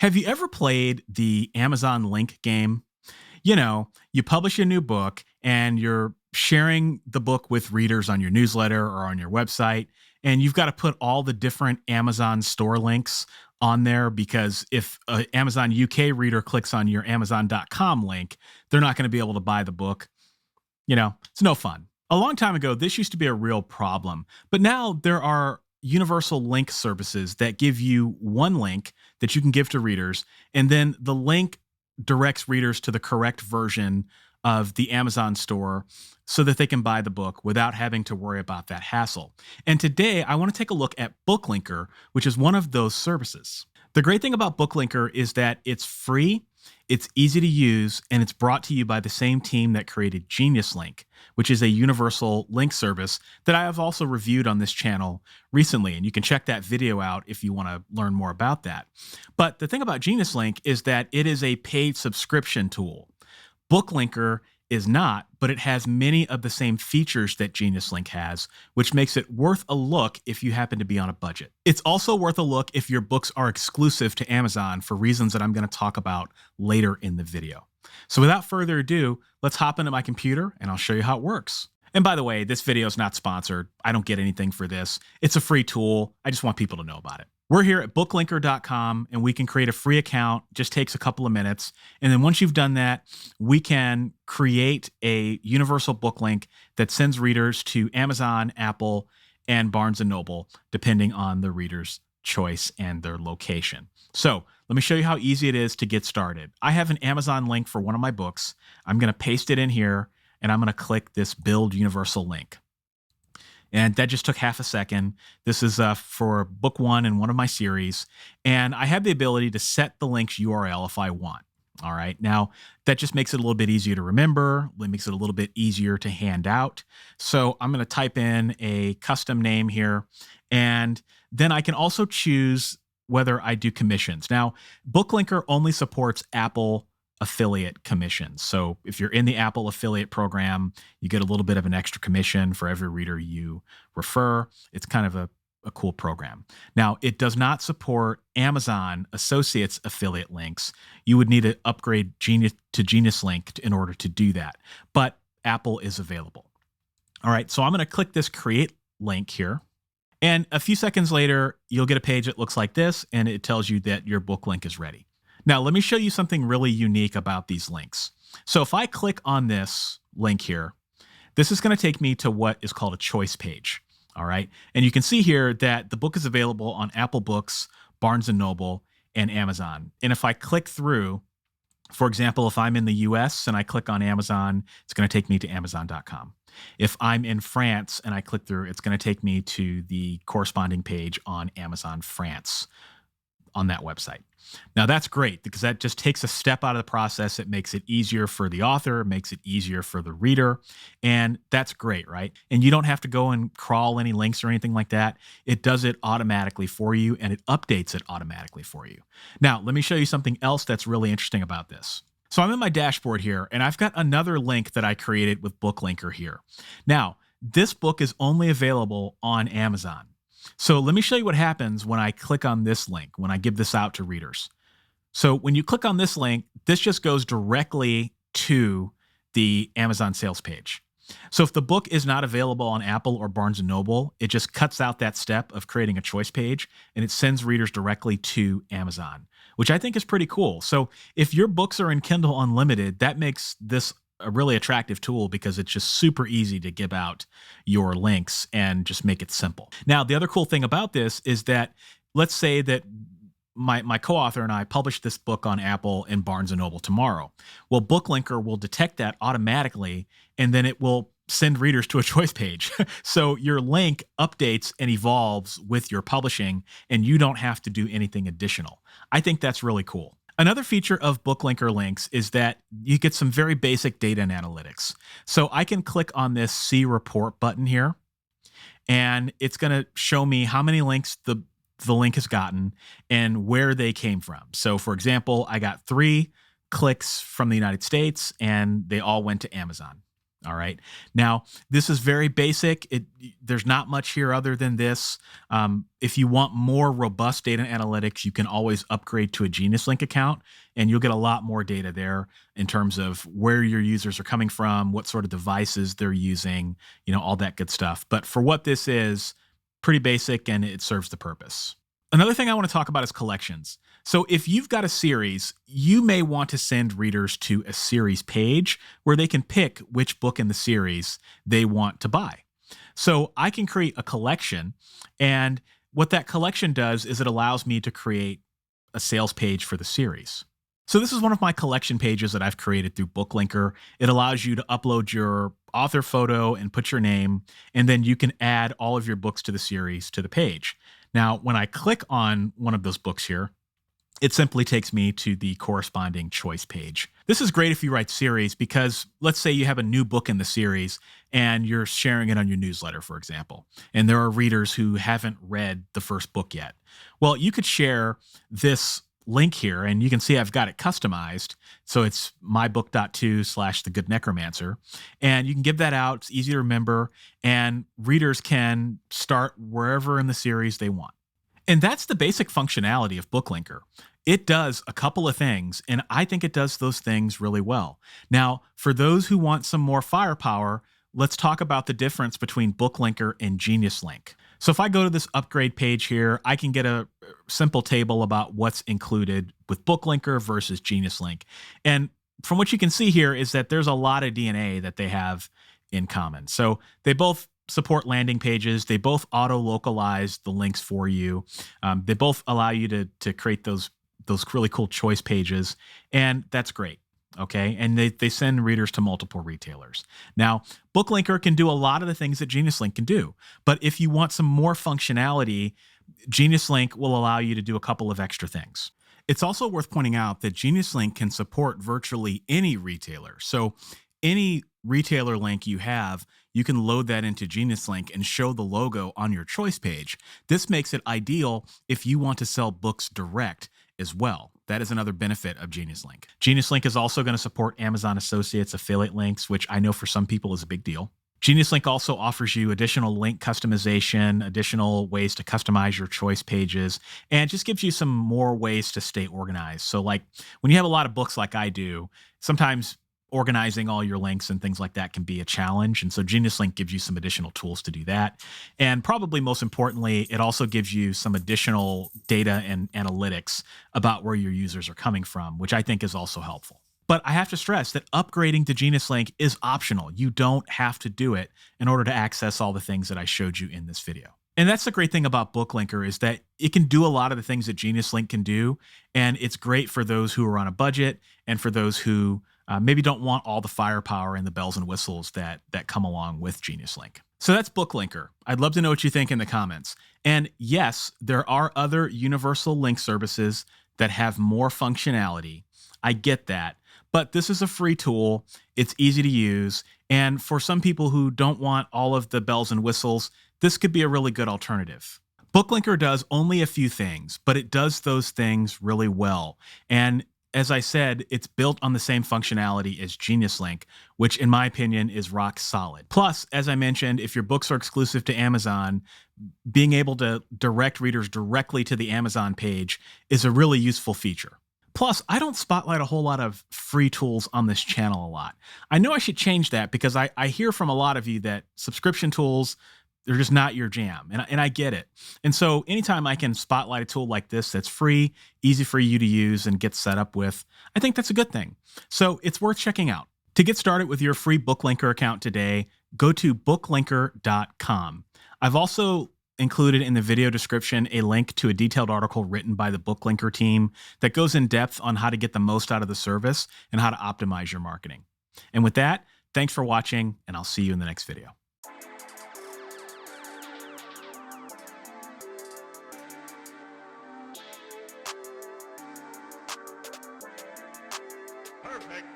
Have you ever played the Amazon link game? You know, you publish a new book and you're sharing the book with readers on your newsletter or on your website, and you've got to put all the different Amazon store links on there because if an Amazon UK reader clicks on your Amazon.com link, they're not going to be able to buy the book. It's no fun. A long time ago, this used to be a real problem, but now there are universal link services that give you one link that you can give to readers, and then the link directs readers to the correct version of the Amazon store so that they can buy the book without having to worry about that hassle. And today, I want to take a look at Booklinker, which is one of those services. The great thing about Booklinker is that it's free, it's easy to use, and it's brought to you by the same team that created Genius Link, which is a universal link service that I have also reviewed on this channel recently, and you can check that video out if you want to learn more about that. But the thing about Genius Link is that it is a paid subscription tool. Booklinker is not, but it has many of the same features that Genius Link has, which makes it worth a look if you happen to be on a budget. It's also worth a look if your books are exclusive to Amazon for reasons that I'm going to talk about later in the video. So without further ado, let's hop into my computer and I'll show you how it works. And by the way, this video is not sponsored. I don't get anything for this. It's a free tool. I just want people to know about it. We're here at booklinker.com and we can create a free account. It just takes a couple of minutes. And then once you've done that, we can create a universal book link that sends readers to Amazon, Apple, and Barnes & Noble, depending on the reader's choice and their location. So let me show you how easy it is to get started. I have an Amazon link for one of my books. I'm going to paste it in here and I'm going to click this Build Universal Link. And that just took half a second. This is for book one in one of my series. And I have the ability to set the link's URL if I want. All right. Now, that just makes it a little bit easier to remember. It makes it a little bit easier to hand out. So I'm going to type in a custom name here. And then I can also choose whether I do commissions. Now, Booklinker only supports Apple affiliate commissions. So if you're in the Apple affiliate program, you get a little bit of an extra commission for every reader you refer. It's kind of a cool program. Now, it does not support Amazon Associates affiliate links. You would need to upgrade to Genius Link in order to do that, but Apple is available. All right, so I'm going to click this Create Link here. And a few seconds later, you'll get a page that looks like this, and it tells you that your book link is ready. Now, let me show you something really unique about these links. So if I click on this link here, this is going to take me to what is called a choice page. All right. And you can see here that the book is available on Apple Books, Barnes & Noble, and Amazon. And if I click through, for example, if I'm in the US and I click on Amazon, it's going to take me to Amazon.com. If I'm in France and I click through, it's going to take me to the corresponding page on Amazon France on that website. Now that's great because that just takes a step out of the process. It makes it easier for the author, makes it easier for the reader, and that's great, right? And you don't have to go and crawl any links or anything like that. It does it automatically for you and it updates it automatically for you. Now, let me show you something else that's really interesting about this. So I'm in my dashboard here and I've got another link that I created with Booklinker here. Now, this book is only available on Amazon. So let me show you what happens when I click on this link, when I give this out to readers. So when you click on this link, this just goes directly to the Amazon sales page. So if the book is not available on Apple or Barnes & Noble, it just cuts out that step of creating a choice page and it sends readers directly to Amazon, which I think is pretty cool. So if your books are in Kindle Unlimited, that makes this a really attractive tool because it's just super easy to give out your links and just make it simple. Now, the other cool thing about this is that let's say that my co-author and I publish this book on Apple and Barnes & Noble tomorrow. Well, Booklinker will detect that automatically, and then it will send readers to a choice page. So your link updates and evolves with your publishing, and you don't have to do anything additional. I think that's really cool. Another feature of Booklinker links is that you get some very basic data and analytics. So I can click on this See Report button here, and it's going to show me how many links the link has gotten and where they came from. So for example, I got 3 clicks from the United States and they all went to Amazon. All right. Now, this is very basic. There's not much here other than this. If you want more robust data analytics, you can always upgrade to a Genius Link account, and you'll get a lot more data there in terms of where your users are coming from, what sort of devices they're using, all that good stuff. But for what this is, pretty basic, and it serves the purpose. Another thing I want to talk about is collections. So if you've got a series, you may want to send readers to a series page where they can pick which book in the series they want to buy. So I can create a collection, and what that collection does is it allows me to create a sales page for the series. So this is one of my collection pages that I've created through Booklinker. It allows you to upload your author photo and put your name, and then you can add all of your books to the series to the page. Now, when I click on one of those books here, it simply takes me to the corresponding choice page. This is great if you write series because let's say you have a new book in the series and you're sharing it on your newsletter, for example, and there are readers who haven't read the first book yet. Well, you could share this link here, and you can see I've got it customized. So it's mybook.to/The Good Necromancer. And you can give that out. It's easy to remember, and readers can start wherever in the series they want. And that's the basic functionality of Booklinker. It does a couple of things, and I think it does those things really well. Now, for those who want some more firepower, let's talk about the difference between Booklinker and Genius Link. So if I go to this upgrade page here, I can get a simple table about what's included with Booklinker versus Genius Link. And from what you can see here is that there's a lot of DNA that they have in common. So they both support landing pages. They both auto-localize the links for you. They both allow you to create those really cool choice pages, and that's great. Okay, and they send readers to multiple retailers. Now, Booklinker can do a lot of the things that Genius Link can do, but if you want some more functionality, Genius Link will allow you to do a couple of extra things. It's also worth pointing out that Genius Link can support virtually any retailer. So any retailer link you have, you can load that into Genius Link and show the logo on your choice page. This makes it ideal if you want to sell books direct as well. That is another benefit of Genius Link. Genius Link is also going to support Amazon Associates affiliate links, which I know for some people is a big deal. Genius Link also offers you additional link customization, additional ways to customize your choice pages, and just gives you some more ways to stay organized. So like when you have a lot of books like I do, sometimes organizing all your links and things like that can be a challenge. And so Genius Link gives you some additional tools to do that. And probably most importantly, it also gives you some additional data and analytics about where your users are coming from, which I think is also helpful. But I have to stress that upgrading to Genius Link is optional. You don't have to do it in order to access all the things that I showed you in this video. And that's the great thing about Booklinker is that it can do a lot of the things that Genius Link can do. And it's great for those who are on a budget and for those who maybe don't want all the firepower and the bells and whistles that come along with Genius Link. So that's Booklinker. I'd love to know what you think in the comments. And yes, there are other universal link services that have more functionality. I get that. But this is a free tool. It's easy to use. And for some people who don't want all of the bells and whistles, this could be a really good alternative. Booklinker does only a few things, but it does those things really well. And as I said, it's built on the same functionality as Genius Link, which in my opinion is rock solid. Plus, as I mentioned, if your books are exclusive to Amazon, being able to direct readers directly to the Amazon page is a really useful feature. Plus, I don't spotlight a whole lot of free tools on this channel a lot. I know I should change that because I hear from a lot of you that subscription tools, they're just not your jam. And I get it. And so anytime I can spotlight a tool like this that's free, easy for you to use and get set up with, I think that's a good thing. So it's worth checking out. To get started with your free Booklinker account today, go to booklinker.com. I've also included in the video description a link to a detailed article written by the Booklinker team that goes in depth on how to get the most out of the service and how to optimize your marketing. And with that, thanks for watching, and I'll see you in the next video. Perfect.